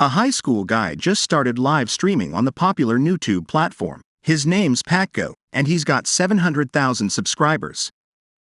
A high school guy just started live streaming on the popular Newtube platform. His name's Pakgo, and he's got 700,000 subscribers.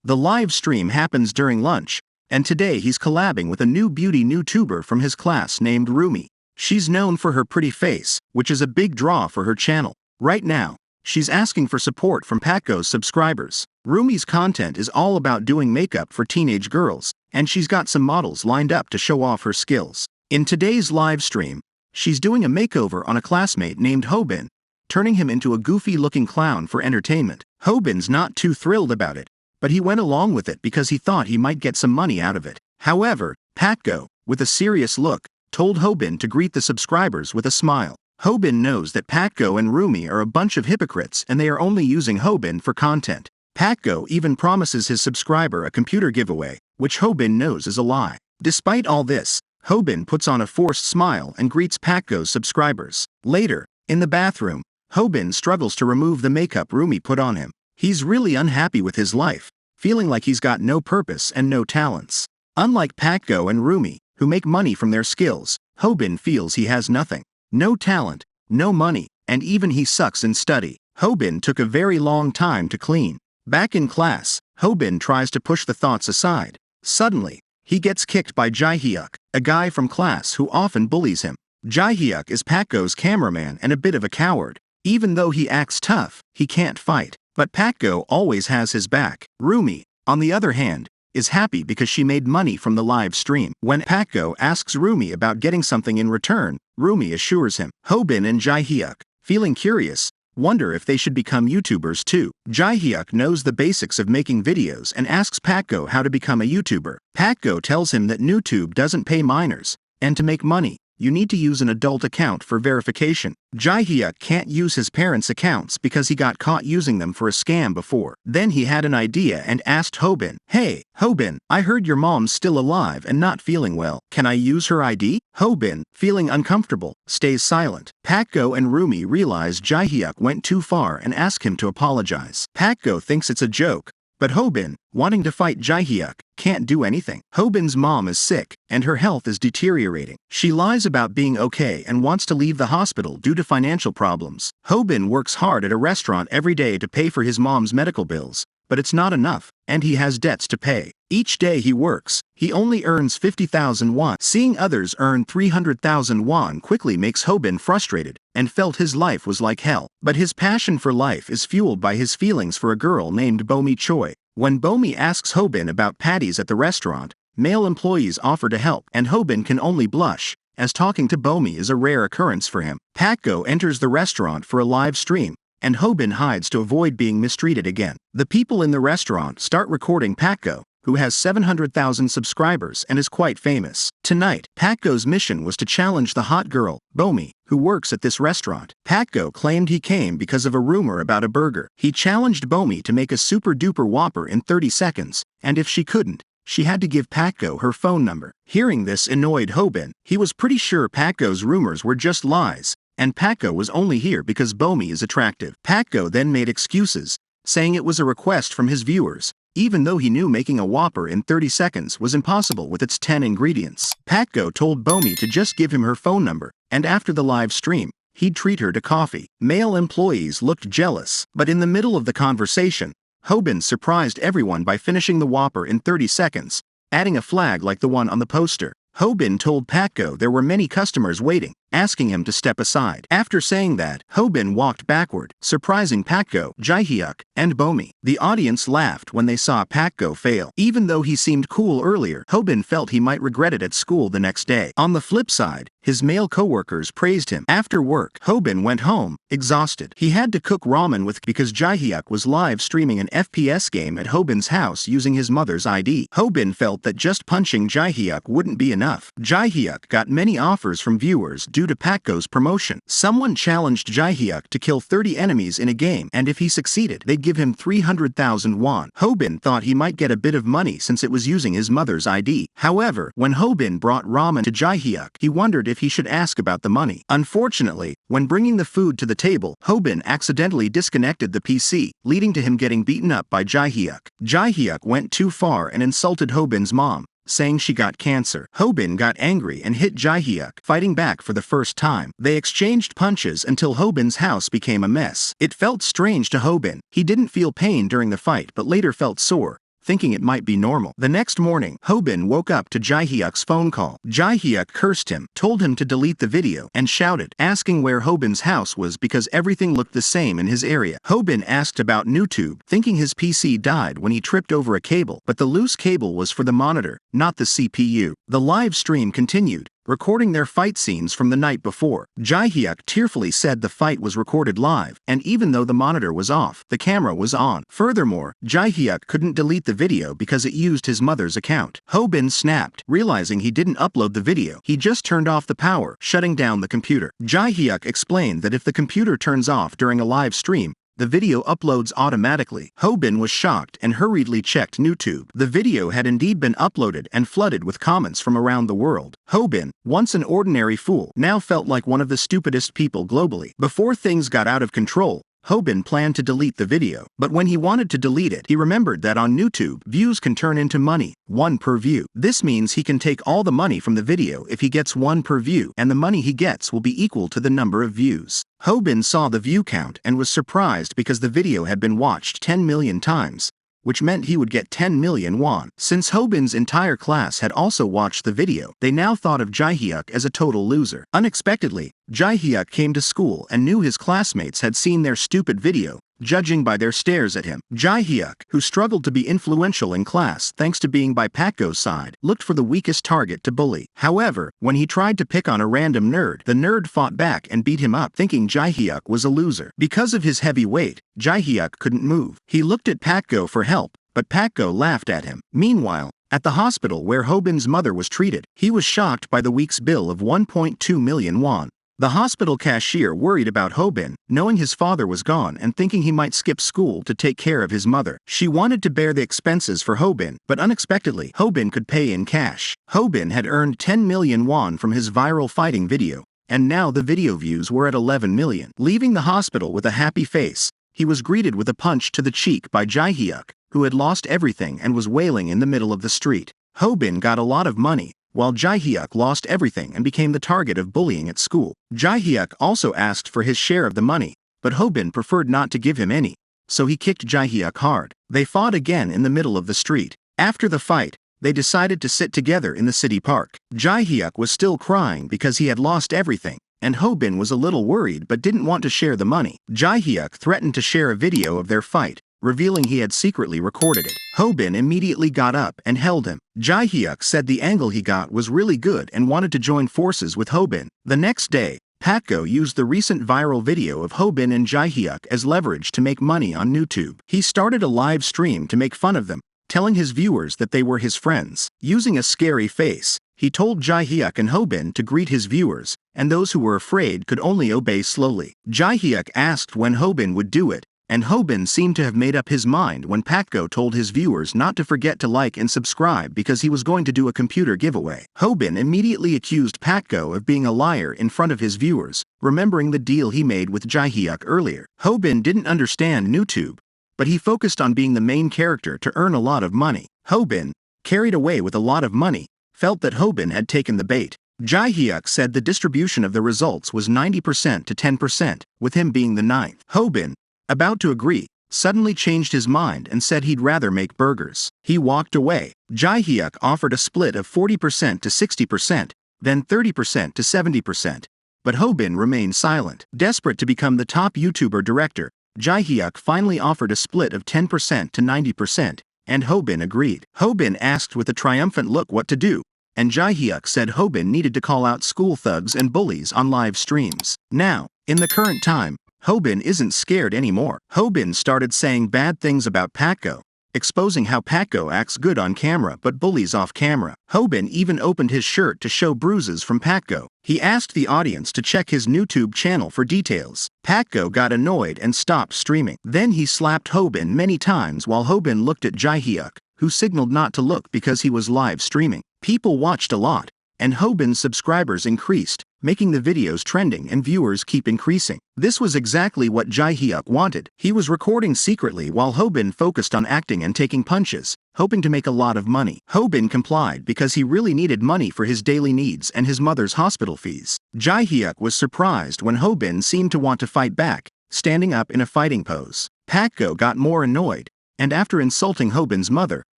The live stream happens during lunch, and today he's collabing with a new beauty YouTuber from his class named Rumi. She's known for her pretty face, which is a big draw for her channel. Right now, she's asking for support from Pakgo's subscribers. Rumi's content is all about doing makeup for teenage girls, and she's got some models lined up to show off her skills. In today's live stream, she's doing a makeover on a classmate named Hobin, turning him into a goofy-looking clown for entertainment. Hobin's not too thrilled about it, but he went along with it because he thought he might get some money out of it. However, Pakgo, with a serious look, told Hobin to greet the subscribers with a smile. Hobin knows that Pakgo and Rumi are a bunch of hypocrites and they are only using Hobin for content. Pakgo even promises his subscriber a computer giveaway, which Hobin knows is a lie. Despite all this, Hobin puts on a forced smile and greets Pakgo's subscribers. Later, in the bathroom, Hobin struggles to remove the makeup Rumi put on him. He's really unhappy with his life, feeling like he's got no purpose and no talents. Unlike Pakgo and Rumi, who make money from their skills, Hobin feels he has nothing. No talent, no money, and even he sucks in study. Hobin took a very long time to clean. Back in class, Hobin tries to push the thoughts aside. Suddenly, he gets kicked by Jiak, a guy from class who often bullies him. Jiak is Pakgo's cameraman and a bit of a coward. Even though he acts tough, he can't fight. But Pakgo always has his back. Rumi, on the other hand, is happy because she made money from the live stream. When Pakgo asks Rumi about getting something in return, Rumi assures him. Hobin and Jiak, feeling curious, wonder if they should become YouTubers too. Jiak knows the basics of making videos and asks Pakgo how to become a YouTuber. Pakgo tells him that Newtube doesn't pay minors, and to make money, you need to use an adult account for verification. Jiak can't use his parents' accounts because he got caught using them for a scam before. Then he had an idea and asked Hobin, "Hey, Hobin, I heard your mom's still alive and not feeling well. Can I use her ID?" Hobin, feeling uncomfortable, stays silent. Pakgo and Rumi realize Jiak went too far and ask him to apologize. Pakgo thinks it's a joke, but Hobin, wanting to fight Jiak, can't do anything. Hobin's mom is sick, and her health is deteriorating. She lies about being okay and wants to leave the hospital due to financial problems. Hobin works hard at a restaurant every day to pay for his mom's medical bills, but it's not enough, and he has debts to pay. Each day he works, he only earns 50,000 won. Seeing others earn 300,000 won quickly makes Hobin frustrated, and felt his life was like hell. But his passion for life is fueled by his feelings for a girl named Bomi Choi. When Bomi asks Hobin about patties at the restaurant, male employees offer to help, and Hobin can only blush, as talking to Bomi is a rare occurrence for him. Pakgo enters the restaurant for a live stream, and Hobin hides to avoid being mistreated again. The people in the restaurant start recording Pakgo, who has 700,000 subscribers and is quite famous. Tonight, Pakgo's mission was to challenge the hot girl, Bomi, who works at this restaurant. Pakgo claimed he came because of a rumor about a burger. He challenged Bomi to make a super-duper Whopper in 30 seconds, and if she couldn't, she had to give Pakgo her phone number. Hearing this annoyed Hobin. He was pretty sure Pakgo's rumors were just lies, and Pakgo was only here because Bomi is attractive. Pakgo then made excuses, saying it was a request from his viewers, even though he knew making a Whopper in 30 seconds was impossible with its 10 ingredients. Pakgo told Bomi to just give him her phone number, and after the live stream, he'd treat her to coffee. Male employees looked jealous, but in the middle of the conversation, Hobin surprised everyone by finishing the Whopper in 30 seconds, adding a flag like the one on the poster. Hobin told Pakgo there were many customers waiting, asking him to step aside. After saying that, Hobin walked backward, surprising Pakgo, Jiak, and Bomi. The audience laughed when they saw Pakgo fail. Even though he seemed cool earlier, Hobin felt he might regret it at school the next day. On the flip side, his male co-workers praised him. After work, Hobin went home, exhausted. He had to cook ramen because Jiak was live streaming an FPS game at Hobin's house using his mother's ID. Hobin felt that just punching Jiak wouldn't be enough. Jiak got many offers from viewers due to Pakgo's promotion. Someone challenged Jiak to kill 30 enemies in a game, and if he succeeded, they'd give him 300,000 won. Hobin thought he might get a bit of money since it was using his mother's ID. However, when Hobin brought ramen to Jiak, he wondered if he should ask about the money. Unfortunately, when bringing the food to the table, Hobin accidentally disconnected the PC, leading to him getting beaten up by Jiak. Jiak went too far and insulted Hobin's mom, saying she got cancer. Hobin got angry and hit Jiak, fighting back for the first time. They exchanged punches until Hobin's house became a mess. It felt strange to Hobin. He didn't feel pain during the fight but later felt sore, thinking it might be normal. The next morning, Hobin woke up to Jiak's phone call. Jiak cursed him, told him to delete the video, and shouted, asking where Hobin's house was because everything looked the same in his area. Hobin asked about Newtube, thinking his PC died when he tripped over a cable, but the loose cable was for the monitor, not the CPU. The live stream continued, recording their fight scenes from the night before. Jiak tearfully said the fight was recorded live, and even though the monitor was off, the camera was on. Furthermore, Jiak couldn't delete the video because it used his mother's account. Hobin snapped, realizing he didn't upload the video. He just turned off the power, shutting down the computer. Jiak explained that if the computer turns off during a live stream, the video uploads automatically. Hobin was shocked and hurriedly checked Newtube. The video had indeed been uploaded and flooded with comments from around the world. Hobin, once an ordinary fool, now felt like one of the stupidest people globally. Before things got out of control, Hobin planned to delete the video, but when he wanted to delete it, he remembered that on Newtube, views can turn into money, 1 per view. This means he can take all the money from the video if he gets 1 per view, and the money he gets will be equal to the number of views. Hobin saw the view count and was surprised because the video had been watched 10 million times, which meant he would get 10 million won. Since Hobin's entire class had also watched the video, they now thought of Jiak as a total loser. Unexpectedly, Jiak came to school and knew his classmates had seen their stupid video, judging by their stares at him. Jiak, who struggled to be influential in class thanks to being by Paco's side, looked for the weakest target to bully. However, when he tried to pick on a random nerd, the nerd fought back and beat him up, thinking Jiak was a loser. Because of his heavy weight, Jiak couldn't move. He looked at Paco for help, but Paco laughed at him. Meanwhile, at the hospital where Hobin's mother was treated, he was shocked by the week's bill of 1.2 million won. The hospital cashier worried about Hobin, knowing his father was gone and thinking he might skip school to take care of his mother. She wanted to bear the expenses for Hobin, but unexpectedly, Hobin could pay in cash. Hobin had earned 10 million won from his viral fighting video, and now the video views were at 11 million. Leaving the hospital with a happy face, he was greeted with a punch to the cheek by Jiak, who had lost everything and was wailing in the middle of the street. Hobin got a lot of money, while Jiak lost everything and became the target of bullying at school. Jiak also asked for his share of the money, but Hobin preferred not to give him any, so he kicked Jiak hard. They fought again in the middle of the street. After the fight, they decided to sit together in the city park. Jiak was still crying because he had lost everything, and Hobin was a little worried but didn't want to share the money. Jiak threatened to share a video of their fight, revealing he had secretly recorded it. Hobin immediately got up and held him. Jiak said the angle he got was really good and wanted to join forces with Hobin. The next day, Paco used the recent viral video of Hobin and Jiak as leverage to make money on Newtube. He started a live stream to make fun of them, telling his viewers that they were his friends. Using a scary face, he told Jiak and Hobin to greet his viewers, and those who were afraid could only obey slowly. Jiak asked when Hobin would do it, and Hobin seemed to have made up his mind when Paco told his viewers not to forget to like and subscribe because he was going to do a computer giveaway. Hobin immediately accused Paco of being a liar in front of his viewers, remembering the deal he made with Jiak earlier. Hobin didn't understand Newtube, but he focused on being the main character to earn a lot of money. Hobin, carried away with a lot of money, felt that Hobin had taken the bait. Jiak said the distribution of the results was 90% to 10%, with him being the 9th. Hobin, about to agree, suddenly changed his mind and said he'd rather make burgers. He walked away. Jiak offered a split of 40% to 60%, then 30% to 70%. But Hobin remained silent. Desperate to become the top YouTuber director, Jiak finally offered a split of 10% to 90%, and Hobin agreed. Hobin asked with a triumphant look what to do, and Jiak said Hobin needed to call out school thugs and bullies on live streams. Now, in the current time, Hobin isn't scared anymore. Hobin started saying bad things about Paco, exposing how Paco acts good on camera but bullies off camera. Hobin even opened his shirt to show bruises from Paco. He asked the audience to check his Newtube channel for details. Paco got annoyed and stopped streaming. Then he slapped Hobin many times while Hobin looked at Jiak, who signaled not to look because he was live streaming. People watched a lot, and Hobin's subscribers increased, making the videos trending and viewers keep increasing. This was exactly what Jiak wanted. He was recording secretly while Hobin focused on acting and taking punches, hoping to make a lot of money. Hobin complied because he really needed money for his daily needs and his mother's hospital fees. Jiak was surprised when Hobin seemed to want to fight back, standing up in a fighting pose. Pakgo got more annoyed, and after insulting Hobin's mother,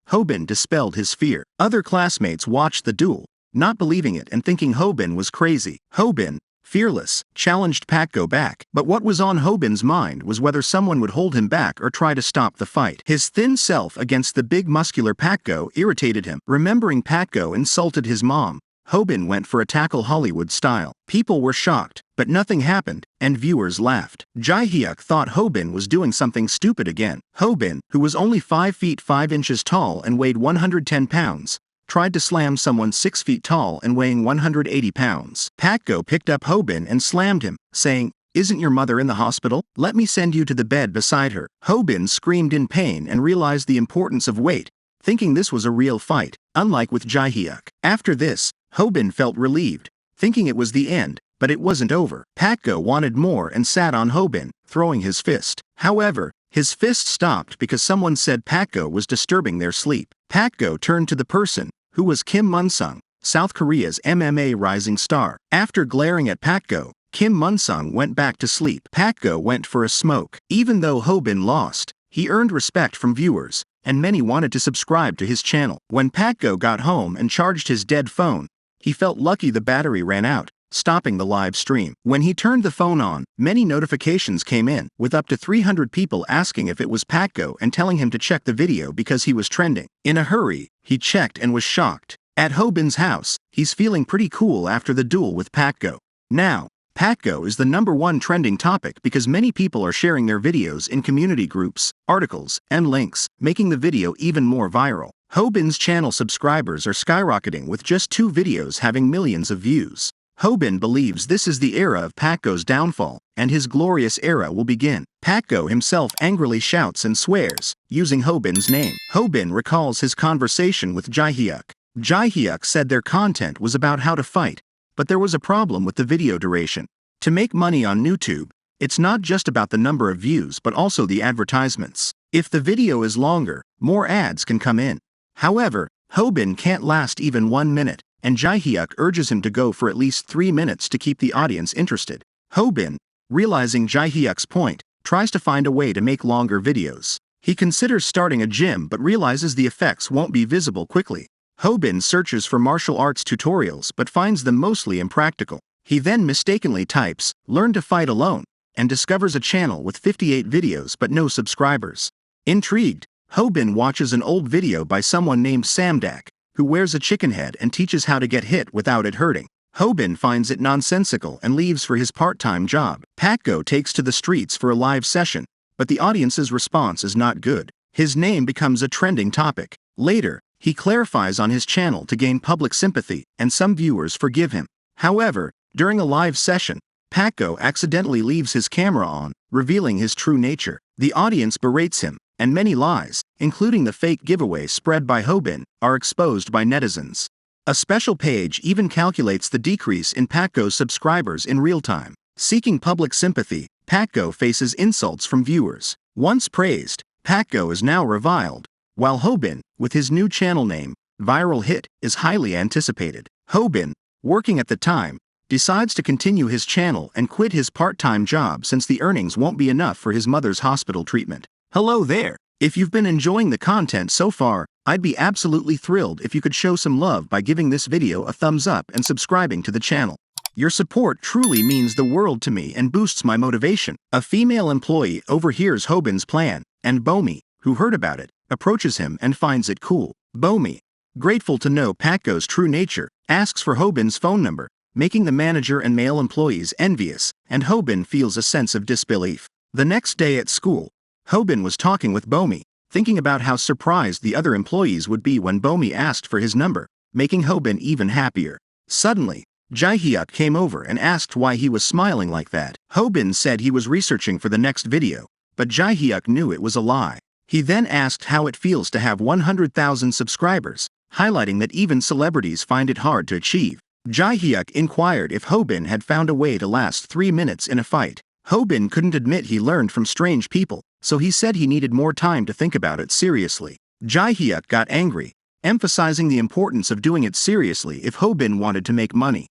Hobin dispelled his fear. Other classmates watched the duel, not believing it and thinking Hobin was crazy. Hobin, fearless, challenged Pakgo back, but what was on Hobin's mind was whether someone would hold him back or try to stop the fight. His thin self against the big muscular Pakgo irritated him. Remembering Pakgo insulted his mom, Hobin went for a tackle Hollywood style. People were shocked, but nothing happened, and viewers laughed. Jiak thought Hobin was doing something stupid again. Hobin, who was only 5 feet 5 inches tall and weighed 110 pounds, tried to slam someone 6 feet tall and weighing 180 pounds. Pakgo picked up Hobin and slammed him, saying, "Isn't your mother in the hospital? Let me send you to the bed beside her." Hobin screamed in pain and realized the importance of weight, thinking this was a real fight, unlike with Jiak. After this, Hobin felt relieved, thinking it was the end, but it wasn't over. Pakgo wanted more and sat on Hobin, throwing his fist. However, his fist stopped because someone said Pakgo was disturbing their sleep. Pakgo turned to the person, who was Kim Mun-sung, South Korea's MMA rising star. After glaring at Pakgo, Kim Mun-sung went back to sleep. Pakgo went for a smoke. Even though Hobin lost, he earned respect from viewers, and many wanted to subscribe to his channel. When Pakgo got home and charged his dead phone, he felt lucky the battery ran out, stopping the live stream. When he turned the phone on, many notifications came in, with up to 300 people asking if it was Pakgo and telling him to check the video because he was trending. In a hurry, he checked and was shocked. At Hobin's house, he's feeling pretty cool after the duel with Pakgo. Now, Pakgo is the #1 trending topic because many people are sharing their videos in community groups, articles, and links, making the video even more viral. Hobin's channel subscribers are skyrocketing with just 2 videos having millions of views. Hobin believes this is the era of Pakgo's downfall, and his glorious era will begin. Pakgo himself angrily shouts and swears, using Hobin's name. Hobin recalls his conversation with Jiak. Jiak said their content was about how to fight, but there was a problem with the video duration. To make money on Newtube, it's not just about the number of views but also the advertisements. If the video is longer, more ads can come in. However, Hobin can't last even 1 minute, and Jiak urges him to go for at least 3 minutes to keep the audience interested. Hobin, realizing Jiak's point, tries to find a way to make longer videos. He considers starting a gym but realizes the effects won't be visible quickly. Hobin searches for martial arts tutorials but finds them mostly impractical. He then mistakenly types, "learn to fight alone," and discovers a channel with 58 videos but no subscribers. Intrigued, Hobin watches an old video by someone named Samdak, who wears a chicken head and teaches how to get hit without it hurting. Hobin finds it nonsensical and leaves for his part-time job. Pakgo takes to the streets for a live session, but the audience's response is not good. His name becomes a trending topic. Later, he clarifies on his channel to gain public sympathy, and some viewers forgive him. However, during a live session, Pakgo accidentally leaves his camera on, revealing his true nature. The audience berates him, and many lies, including the fake giveaway spread by Hobin, are exposed by netizens. A special page even calculates the decrease in Pakgo's subscribers in real time. Seeking public sympathy, Pakgo faces insults from viewers. Once praised, Pakgo is now reviled, while Hobin, with his new channel name, Viral Hit, is highly anticipated. Hobin, working at the time, decides to continue his channel and quit his part-time job since the earnings won't be enough for his mother's hospital treatment. Hello there! If you've been enjoying the content so far, I'd be absolutely thrilled if you could show some love by giving this video a thumbs up and subscribing to the channel. Your support truly means the world to me and boosts my motivation. A female employee overhears Hobin's plan, and Bomi, who heard about it, approaches him and finds it cool. Bomi, grateful to know Pakgo's true nature, asks for Hobin's phone number, making the manager and male employees envious, and Hobin feels a sense of disbelief. The next day at school, Hobin was talking with Bomi, thinking about how surprised the other employees would be when Bomi asked for his number, making Hobin even happier. Suddenly, Jiak came over and asked why he was smiling like that. Hobin said he was researching for the next video, but Jiak knew it was a lie. He then asked how it feels to have 100,000 subscribers, highlighting that even celebrities find it hard to achieve. Jiak inquired if Hobin had found a way to last 3 minutes in a fight. Hobin couldn't admit he learned from strange people, so he said he needed more time to think about it seriously. Jiak got angry, emphasizing the importance of doing it seriously if Hobin wanted to make money.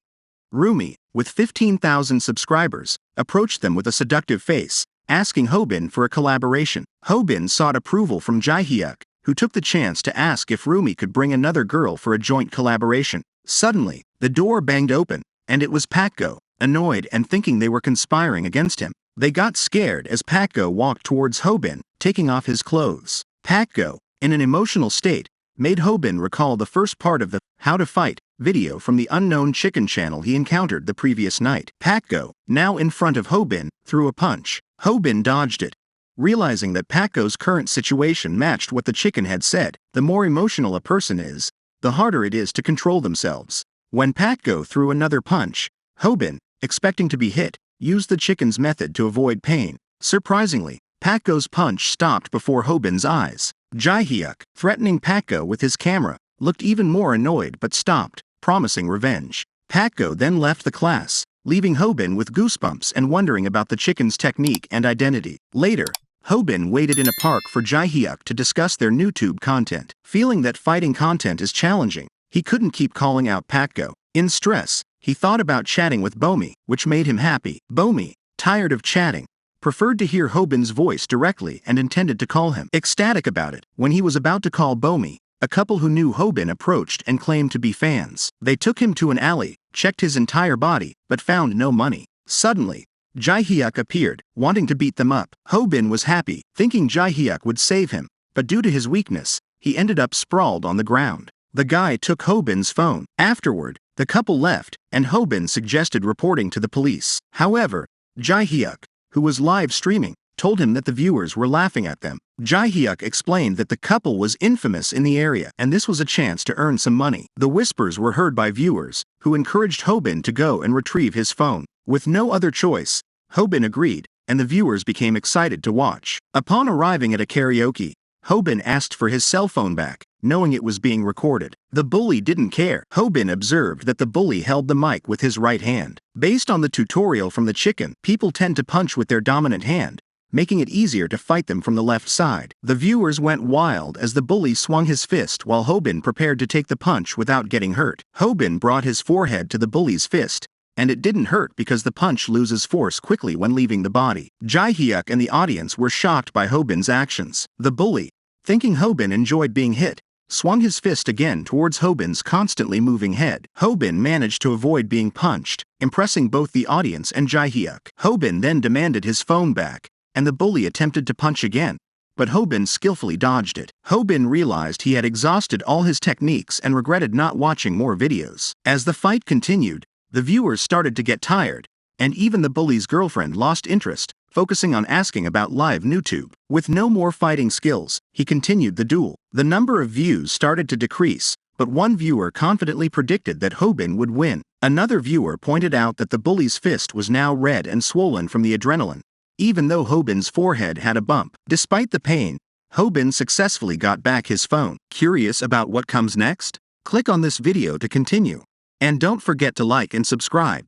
Rumi, with 15,000 subscribers, approached them with a seductive face, asking Hobin for a collaboration. Hobin sought approval from Jiak, who took the chance to ask if Rumi could bring another girl for a joint collaboration. Suddenly, the door banged open, and it was Pakgo, annoyed and thinking they were conspiring against him. They got scared as Pakgo walked towards Hobin, taking off his clothes. Pakgo, in an emotional state, made Hobin recall the first part of the How to Fight video from the unknown chicken channel he encountered the previous night. Pakgo, now in front of Hobin, threw a punch. Hobin dodged it. Realizing that Pakgo's current situation matched what the chicken had said, the more emotional a person is, the harder it is to control themselves. When Pakgo threw another punch, Hobin, expecting to be hit, used the chicken's method to avoid pain. Surprisingly, Pakgo's punch stopped before Hobin's eyes. Jiak, threatening Pakgo with his camera, looked even more annoyed but stopped, promising revenge. Pakgo then left the class, leaving Hobin with goosebumps and wondering about the chicken's technique and identity. Later, Hobin waited in a park for Jiak to discuss their Newtube content. Feeling that fighting content is challenging, he couldn't keep calling out Pakgo. In stress, he thought about chatting with Bomi, which made him happy. Bomi, tired of chatting, preferred to hear Hobin's voice directly and intended to call him. Ecstatic about it, when he was about to call Bomi, a couple who knew Hobin approached and claimed to be fans. They took him to an alley, checked his entire body, but found no money. Suddenly, Jiak appeared, wanting to beat them up. Hobin was happy, thinking Jiak would save him, but due to his weakness, he ended up sprawled on the ground. The guy took Hobin's phone. Afterward, the couple left, and Hobin suggested reporting to the police. However, Jiak, who was live streaming, told him that the viewers were laughing at them. Jiak explained that the couple was infamous in the area and this was a chance to earn some money. The whispers were heard by viewers, who encouraged Hobin to go and retrieve his phone. With no other choice, Hobin agreed, and the viewers became excited to watch. Upon arriving at a karaoke, Hobin asked for his cell phone back, knowing it was being recorded. The bully didn't care. Hobin observed that the bully held the mic with his right hand. Based on the tutorial from the chicken, people tend to punch with their dominant hand, making it easier to fight them from the left side. The viewers went wild as the bully swung his fist while Hobin prepared to take the punch without getting hurt. Hobin brought his forehead to the bully's fist, and it didn't hurt because the punch loses force quickly when leaving the body. Jiak and the audience were shocked by Hobin's actions. The bully, thinking Hobin enjoyed being hit, swung his fist again towards Hobin's constantly moving head. Hobin managed to avoid being punched, impressing both the audience and Jiak. Hobin then demanded his phone back, and the bully attempted to punch again, but Hobin skillfully dodged it. Hobin realized he had exhausted all his techniques and regretted not watching more videos. As the fight continued, the viewers started to get tired, and even the bully's girlfriend lost interest, focusing on asking about live Newtube. With no more fighting skills, he continued the duel. The number of views started to decrease, but one viewer confidently predicted that Hobin would win. Another viewer pointed out that the bully's fist was now red and swollen from the adrenaline, even though Hobin's forehead had a bump. Despite the pain, Hobin successfully got back his phone. Curious about what comes next? Click on this video to continue. And don't forget to like and subscribe.